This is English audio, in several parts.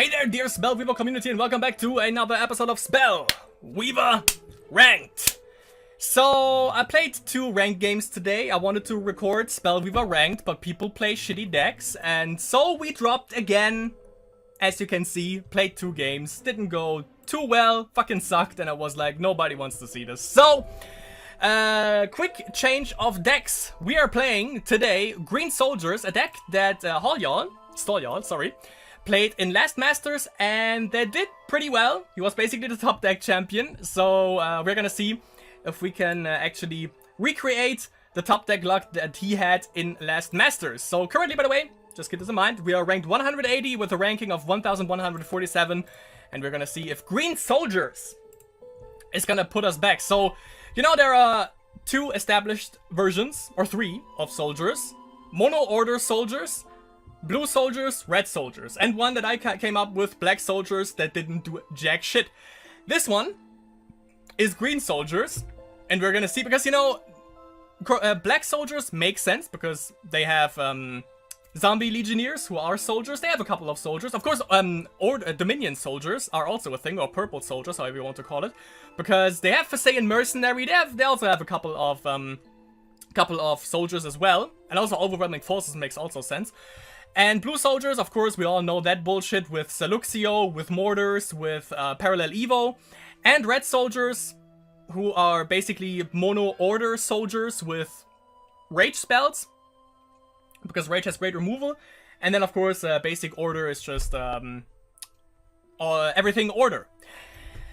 Hey there, dear Spellweaver community, and welcome back to another episode of Spellweaver Ranked. So, I played 2 ranked games today. I wanted to record Spellweaver Ranked, but people play shitty decks, and so we dropped again. As you can see, played 2 games, didn't go too well, fucking sucked, and I was like, nobody wants to see this. So, quick change of decks. We are playing today Green Soldiers, a deck that Storyall, played in last Masters, and they did pretty well. He was basically the top deck champion, so we're gonna see if we can actually recreate the top deck luck that he had in last Masters. So currently, by the way, just keep this in mind, we are ranked 180 with a ranking of 1147, and we're gonna see if Green Soldiers is gonna put us back. So, you know, there are 2 established versions, or 3, of soldiers. Mono order soldiers, blue soldiers, red soldiers, and one that I came up with, black soldiers, that didn't do jack shit. This one is green soldiers, and we're gonna see, because, you know, black soldiers make sense, because they have zombie legionnaires who are soldiers. They have a couple of soldiers. Of course, Dominion soldiers are also a thing, or purple soldiers, however you want to call it, because they have Facecam mercenary. They also have a couple of soldiers as well, and also overwhelming forces makes also sense. And blue soldiers, of course, we all know that bullshit with Saluxio, with Mortars, with Parallel Evo. And red soldiers, who are basically mono order soldiers with rage spells, because rage has great removal. And then, of course, basic order is just everything order.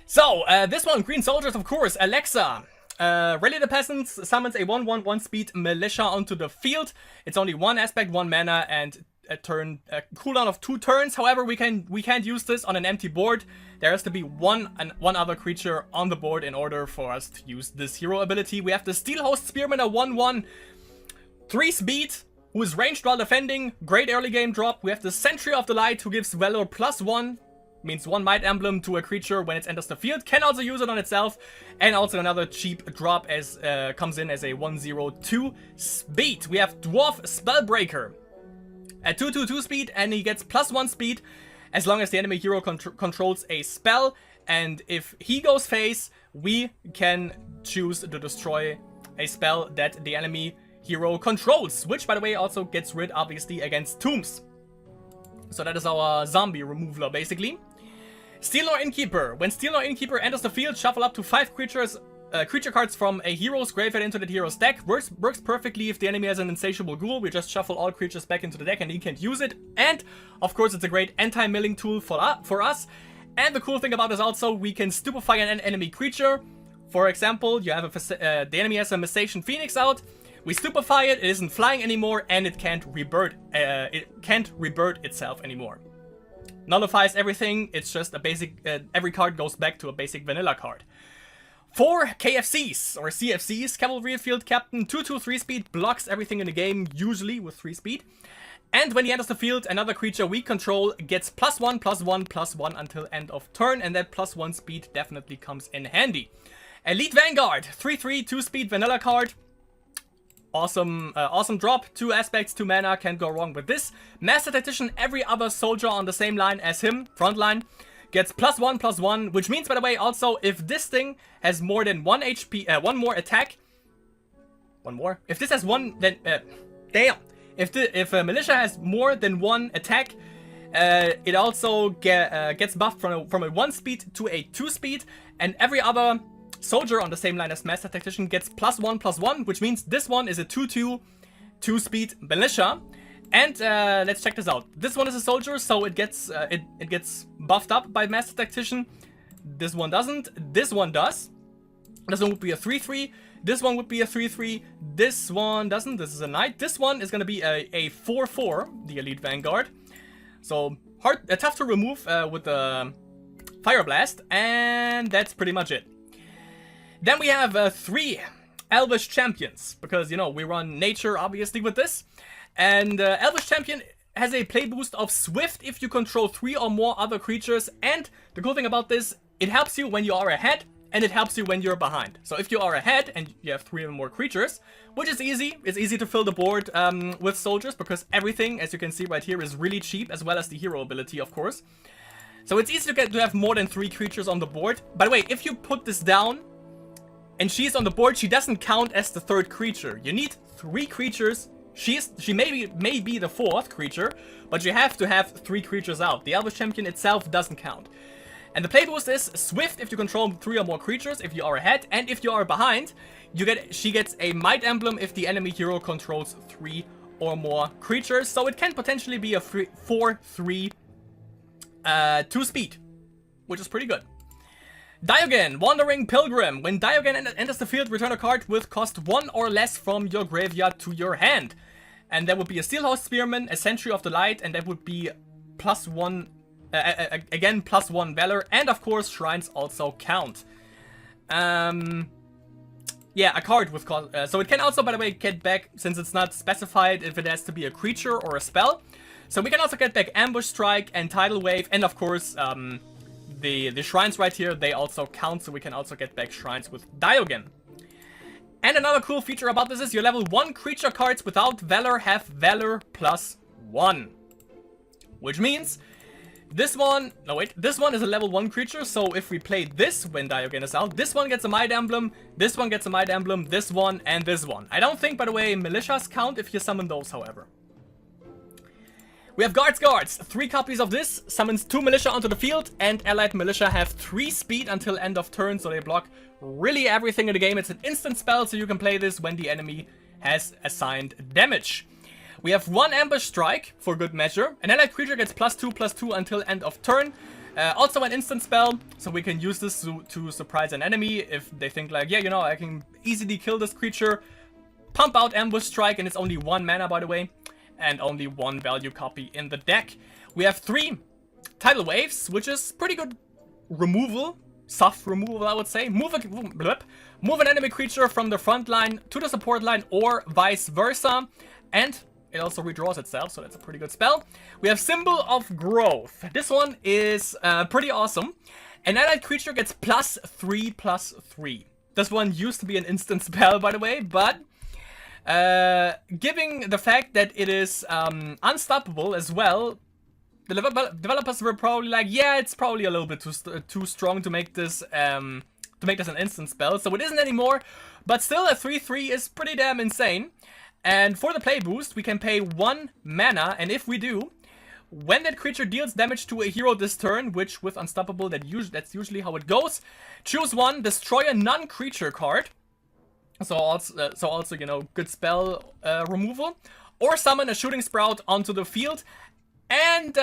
So, this one, green soldiers, of course, Alexa. Rally the Peasants summons a 1/1 speed militia onto the field. It's only 1 aspect, 1 mana, and a cooldown of 2 turns. However, we can't use this on an empty board. There has to be one other creature on the board in order for us to use this hero ability. We have the Steelhost Spearman, a 1/1, 3 speed, who is ranged while defending. Great early game drop. We have the Sentry of the Light, who gives Valor +1. Means 1 Might Emblem to a creature when it enters the field. Can also use it on itself. And also another cheap drop as comes in as a 1/02 speed. We have Dwarf Spellbreaker at 2/2 speed, and he gets +1 speed as long as the enemy hero controls a spell. And if he goes face, we can choose to destroy a spell that the enemy hero controls, which, by the way, also gets rid, obviously, against tombs. So that is our zombie remover, basically. Steelnor Innkeeper. When Steelnor Innkeeper enters the field, shuffle up to 5 creature cards from a hero's graveyard into that hero's deck. Works perfectly if the enemy has an insatiable ghoul. We just shuffle all creatures back into the deck and he can't use it. And, of course, it's a great anti-milling tool for us. And the cool thing about this also, we can stupefy an enemy creature. For example, you have the enemy has a Messation Phoenix out. We stupefy it, it isn't flying anymore, and it can't rebirth itself anymore. Nullifies everything, it's just a basic, every card goes back to a basic vanilla card. 4 KFCs, or CFCs, Cavalry Field Captain, 2/3 speed, blocks everything in the game, usually with 3 speed. And when he enters the field, another creature we control gets +1/+1/+1 until end of turn, and that +1 speed definitely comes in handy. Elite Vanguard, 3/3, 2 speed vanilla card. Awesome drop, 2 aspects, 2 mana, can't go wrong with this. Master Tactician, every other soldier on the same line as him, front line, gets +1/+1, which means, by the way, also, if this thing has more than 1 HP, 1 more attack, 1 more? If this has 1, then, damn. If a militia has more than 1 attack, it also gets buffed from a 1 speed to a 2 speed, and every other soldier on the same line as Master Tactician gets +1/+1, which means this one is a 2/2 2-speed militia. And let's check this out. This one is a soldier, so it gets buffed up by Master Tactician. This one doesn't. This one does. This one would be a 3/3. This one would be a 3/3. This one doesn't. This is a knight. This one is gonna be a 4/4, the Elite Vanguard. So tough to remove with the Fire Blast, and that's pretty much it. Then we have 3 Elvish Champions, because, you know, we run nature, obviously, with this. And Elvish Champion has a play boost of Swift if you control 3 or more other creatures. And the cool thing about this, it helps you when you are ahead, and it helps you when you're behind. So if you are ahead and you have 3 or more creatures, which is easy, it's easy to fill the board with soldiers, because everything, as you can see right here, is really cheap, as well as the hero ability, of course. So it's easy to have more than 3 creatures on the board. By the way, if you put this down and she's on the board, she doesn't count as the 3rd creature. You need 3 creatures. She may be the 4th creature, but you have to have 3 creatures out. The Elvish Champion itself doesn't count. And the play boost is Swift if you control 3 or more creatures, if you are ahead, and if you are behind, she gets a Might Emblem if the enemy hero controls 3 or more creatures. So it can potentially be a 4-3 2 speed, which is pretty good. Diogen, Wandering Pilgrim. When Diogen enters the field, return a card with cost 1 or less from your graveyard to your hand. And that would be a Steelhouse Spearman, a Sentry of the Light, and that would be +1, again, +1 Valor, and of course, Shrines also count. Yeah, a card with cost, so it can also, by the way, get back, since it's not specified if it has to be a creature or a spell. So we can also get back Ambush Strike and Tidal Wave, and of course, the Shrines right here, they also count, so we can also get back Shrines with Diogen. And another cool feature about this is your level 1 creature cards without Valor have Valor +1. Which means this one, no wait, this one is a level 1 creature, so if we play this when Diogen is out, this one gets a Might Emblem, this one gets a Might Emblem, this one, and this one. I don't think, by the way, Militias count if you summon those, however. We have Guards. 3 copies of this, summons 2 Militia onto the field, and Allied Militia have 3 speed until end of turn, so they block really everything in the game. It's an instant spell, so you can play this when the enemy has assigned damage. We have 1 Ambush Strike, for good measure. An allied creature gets +2/+2 until end of turn. Also an instant spell, so we can use this to surprise an enemy if they think like, yeah, you know, I can easily kill this creature. Pump out Ambush Strike, and it's only 1 mana, by the way. And only 1 value copy in the deck. We have 3 Tidal Waves, which is pretty good removal. Soft removal, I would say. Move an enemy creature from the front line to the support line or vice versa. And it also redraws itself, so that's a pretty good spell. We have Symbol of Growth. This one is pretty awesome. An allied creature gets +3/+3. This one used to be an instant spell, by the way, but given the fact that it is unstoppable as well, the developers were probably like, yeah, it's probably a little bit too strong to make this an instant spell, so it isn't anymore. But still, a 3/3 is pretty damn insane. And for the play boost, we can pay 1 mana, and if we do, when that creature deals damage to a hero this turn, which with unstoppable, that's usually how it goes, choose 1, destroy a non-creature card. So also, you know, good spell removal. Or summon a Shooting Sprout onto the field. And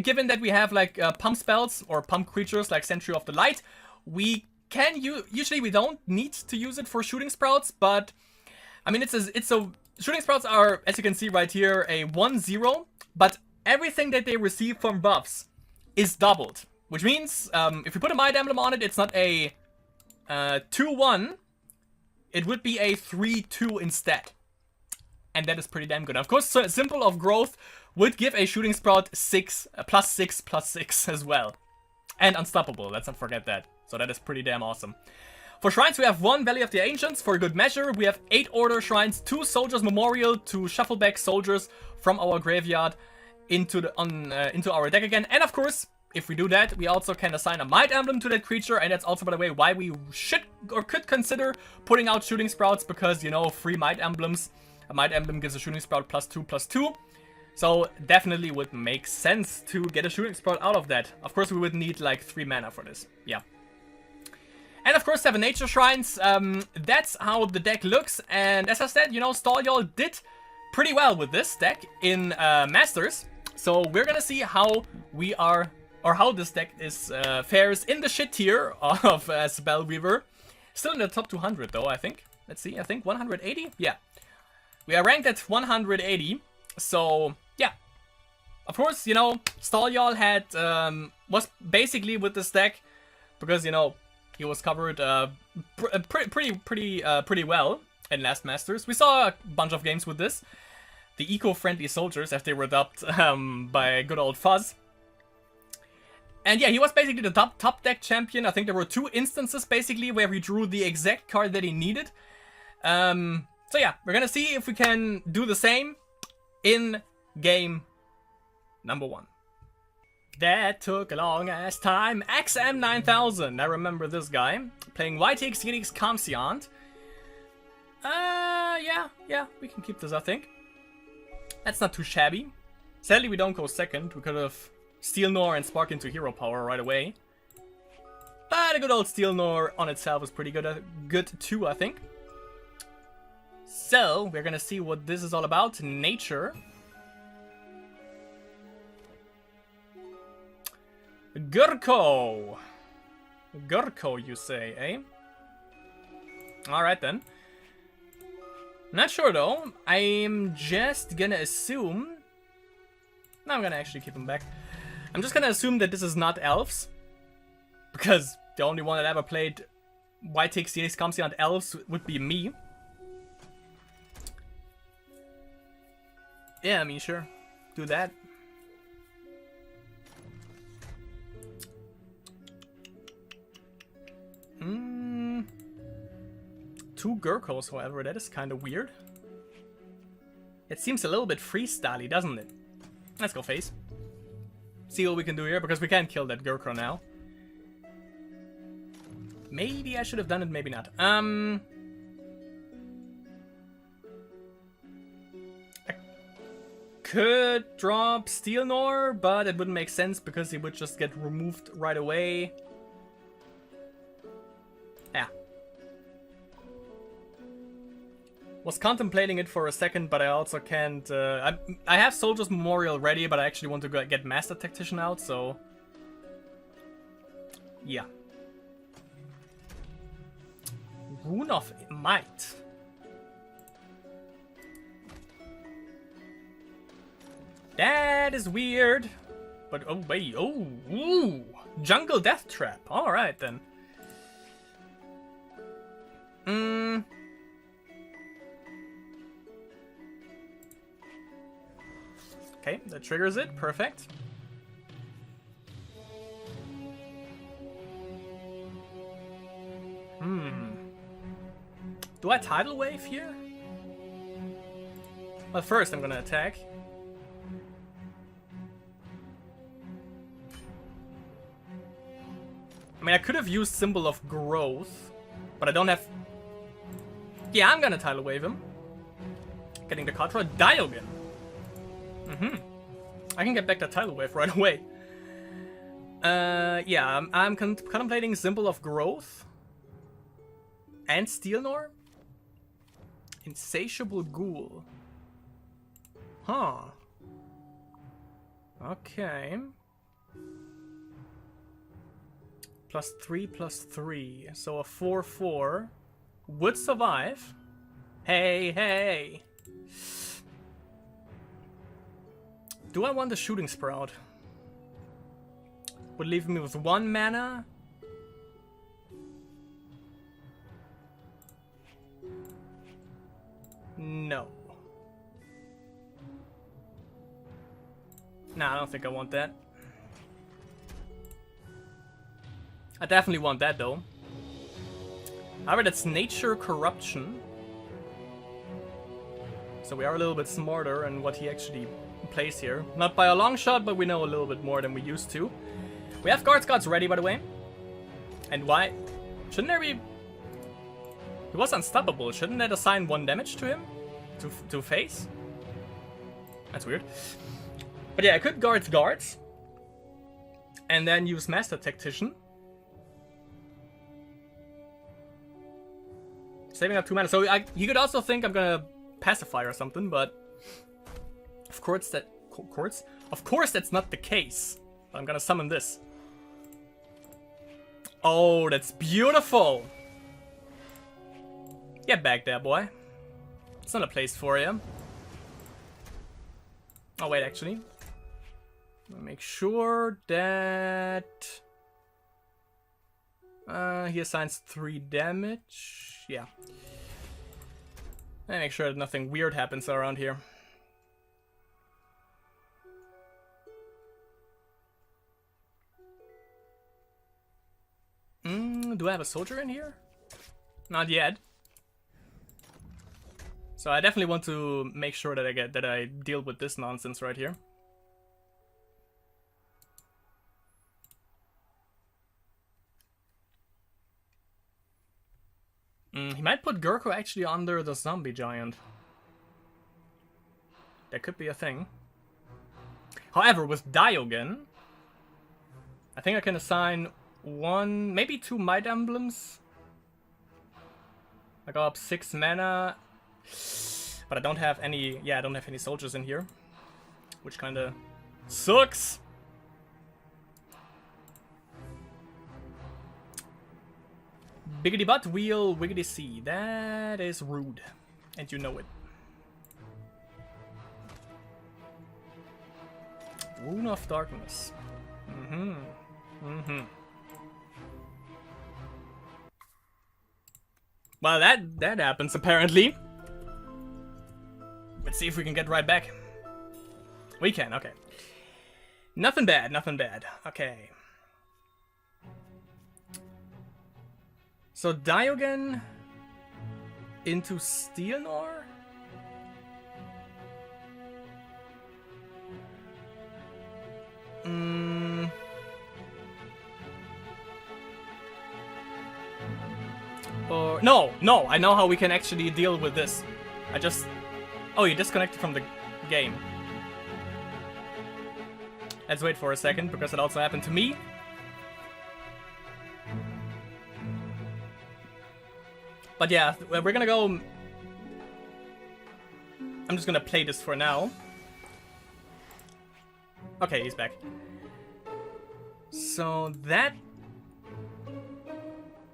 given that we have like pump spells or pump creatures like Sentry of the Light, we can usually we don't need to use it for Shooting Sprouts, but I mean Shooting Sprouts are, as you can see right here, a 1/0, but everything that they receive from buffs is doubled. Which means if we put a Might Emblem on it, it's not a 2/1. It would be a 3/2 instead. And that is pretty damn good. Of course, Symbol of Growth would give a Shooting Sprout +6/+6 as well. And Unstoppable, let's not forget that. So that is pretty damn awesome. For Shrines, we have 1 Valley of the Ancients for good measure. We have 8 Order Shrines, 2 Soldiers Memorial to shuffle back soldiers from our graveyard into our deck again. And of course, if we do that, we also can assign a Might Emblem to that creature, and that's also, by the way, why we should or could consider putting out Shooting Sprouts, because, you know, 3 Might Emblems. A Might Emblem gives a Shooting Sprout +2/+2. So definitely would make sense to get a Shooting Sprout out of that. Of course, we would need like 3 mana for this. Yeah. And of course, 7 Nature Shrines. That's how the deck looks. And as I said, you know, Stalljarl did pretty well with this deck in Masters. So we're gonna see how we are, or how this deck is fares in the shit tier of Spellweaver. Still in the top 200 though, I think. Let's see, I think 180? Yeah. We are ranked at 180. So, yeah. Of course, you know, Stalljarl had, was basically with this deck, because, you know, he was covered pretty well in last Masters. We saw a bunch of games with this. The eco-friendly soldiers, as they were dubbed by good old Fuzz. And yeah, he was basically the top deck champion. I think there were 2 instances, basically, where he drew the exact card that he needed. So yeah, we're gonna see if we can do the same in game number 1. That took a long ass time. XM9000. I remember this guy. Playing YTX Comsiant. Yeah, we can keep this, I think. That's not too shabby. Sadly, we don't go second. We could have Steel Nor and Spark into hero power right away. But a good old Steel Nor on itself is pretty good too, I think. So, we're gonna see what this is all about. Nature. Gurko! Gurko, you say, eh? Alright then. Not sure though. I'm just gonna assume... No, I'm gonna actually keep him back. I'm just gonna assume that this is not elves. Because the only one that ever played YTX Comsiant elves would be me. Yeah, I mean, sure. Do that. Two Gurkos, however, that is kind of weird. It seems a little bit freestyle-y, doesn't it? Let's go face. See what we can do here, because we can't kill that Gurko now. Maybe I should have done it, maybe not. I could drop Steel Nor, but it wouldn't make sense because he would just get removed right away. Yeah. Was contemplating it for a second, but I also can't... I have Soldier's Memorial ready, but I actually want to get Master Tactician out, so... Yeah. Rune of Might. That is weird. But, oh wait, oh, ooh. Jungle Death Trap. Alright then. Okay, that triggers it. Perfect. Do I Tidal Wave here? Well, first I'm gonna attack. I mean, I could have used Symbol of Growth, but I don't have... Yeah, I'm gonna Tidal Wave him. Getting the Katra Diogen. I can get back that Tidal Wave right away. Yeah, I'm contemplating Symbol of Growth. And Steel Nor? Insatiable Ghoul. Huh. Okay. +3/+3. So a 4/4 would survive. Hey. Do I want the Shooting Sprout? Would leave me with 1 mana. No. Nah, I don't think I want that. I definitely want that though. However, that's Nature Corruption. So we are a little bit smarter in what he actually plays here. Not by a long shot, but we know a little bit more than we used to. We have Guard Scots ready, by the way. And why? Shouldn't there be... He was unstoppable. Shouldn't that assign 1 damage to him? To face? That's weird. But yeah, I could guard guards. And then use Master Tactician. Saving up 2 mana. So you could also think I'm gonna Pacify or something, but... Of course that's not the case. But I'm gonna summon this. Oh, that's beautiful! Get back there, boy. It's not a place for you. Oh, wait, actually. Make sure that... he assigns 3 damage. Yeah. And make sure that nothing weird happens around here. Do I have a soldier in here? Not yet. So I definitely want to make sure that I deal with this nonsense right here. He might put Gurko actually under the zombie giant. That could be a thing. However, with Diogen, I think I can assign one, maybe two Might Emblems. I go up 6 mana, but I don't have any. Yeah, I don't have any soldiers in here, which kind of sucks. Biggity butt wheel, wiggity see. That is rude, and you know it. Rune of Darkness. Well, that happens apparently. Let's see if we can get right back. We can, okay. Nothing bad, nothing bad. Okay. So Diogen into Steelnor? Or no, I know how we can actually deal with this. Oh, you disconnected from the game. Let's wait for a second, because it also happened to me. But yeah, we're gonna go... I'm just gonna play this for now. Okay, he's back. So that...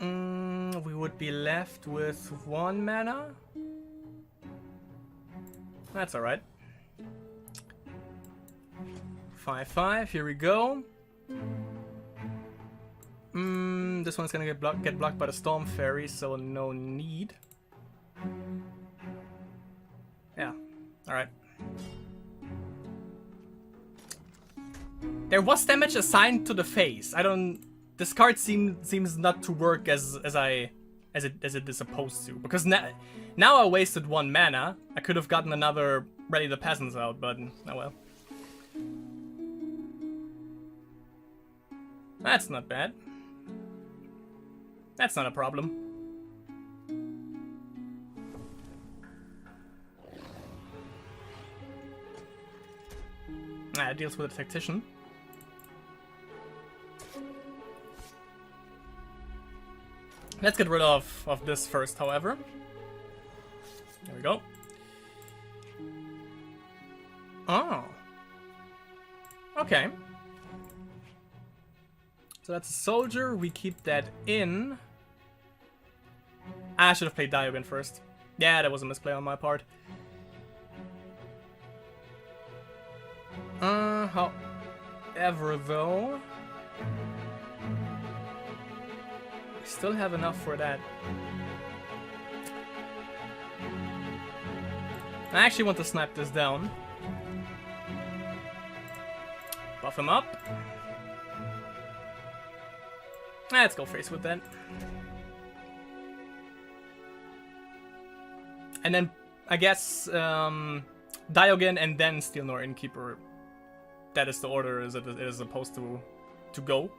we would be left with 1 mana. That's alright. 5/5, here we go. This one's gonna get blocked by the Storm Fairy, so no need. Yeah, alright. There was damage assigned to the face. I don't... This card seems not to work as it is supposed to. Because now I wasted 1 mana. I could have gotten another Rally the Peasants out, but oh well. That's not bad. That's not a problem. It deals with a Tactician. Let's get rid of this first, however. There we go. Oh. Okay. So that's a soldier. We keep that in. I should have played Diogen first. Yeah, that was a misplay on my part. However, though... we still have enough for that. I actually want to snap this down. Buff him up. Let's go face with that. And then, I guess, Diogen and then Steelnor Innkeeper. That is the order as it is supposed to go.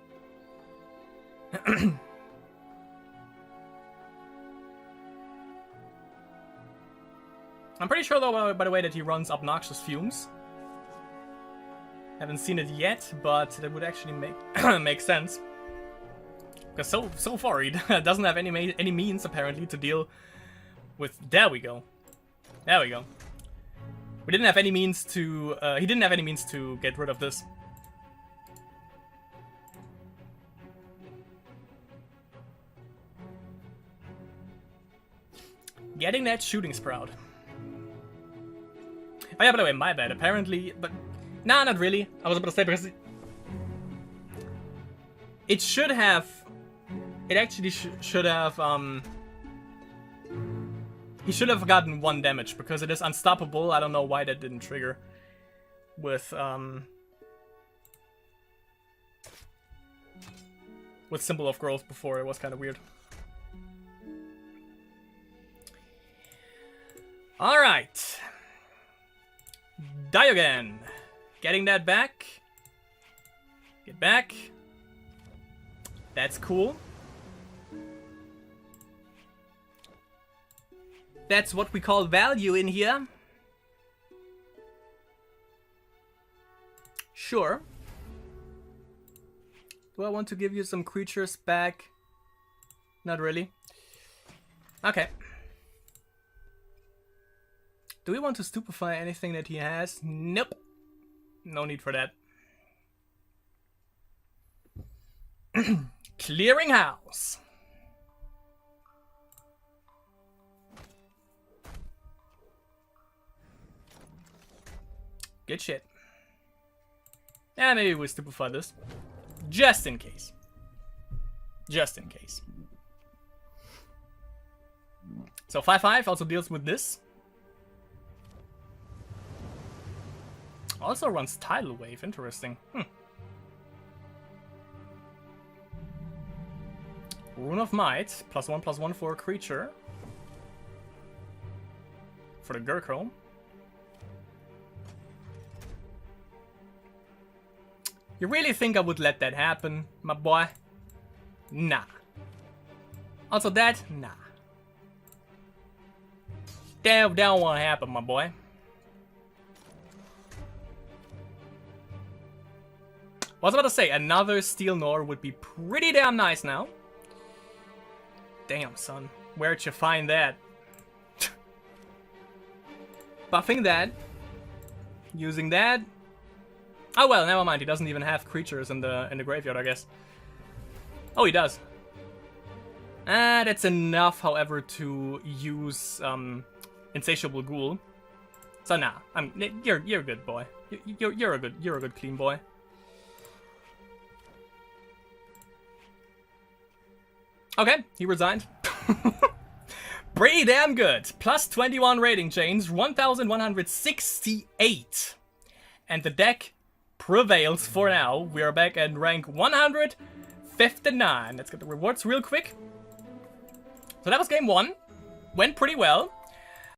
I'm pretty sure, though, by the way, that he runs Obnoxious Fumes. Haven't seen it yet, but that would actually make sense. Because so far he doesn't have any means, apparently, to deal with... There we go. There we go. We didn't have any means to... he didn't have any means to get rid of this. Getting that Shooting Sprout. Oh yeah, by the way, my bad. Apparently, but... Nah, not really. I was about to say, because... It should have... It actually should have, he should have gotten 1 damage, because it is unstoppable. I don't know why that didn't trigger. With Symbol of Growth before. It was kind of weird. Alright. Diogen. Getting that back. Get back. That's cool. That's what we call value in here. Sure. Do I want to give you some creatures back? Not really. Okay. Do we want to stupefy anything that he has? Nope. No need for that. Clearing house. Good shit. Yeah, maybe we'll stupefy this. Just in case. Just in case. So 5/5 also deals with this. Also runs Tidal Wave, interesting. Rune of Might, +1/+1 for a creature. For the Gurkle. You really think I would let that happen, my boy? Nah. Also that? Nah. That won't happen, my boy. I was about to say, another Steel Nor would be pretty damn nice now. Damn, son. Where'd you find that? Buffing that. Using that. Oh well, never mind. He doesn't even have creatures in the graveyard, I guess. Oh, he does. That's enough, however, to use Insatiable Ghoul. So nah, you're a good boy. You're a good clean boy. Okay, he resigned. Pretty damn good. +21 rating change, 1168. And the deck prevails for now. We are back at rank 159. Let's get the rewards real quick. So that was game 1. Went pretty well.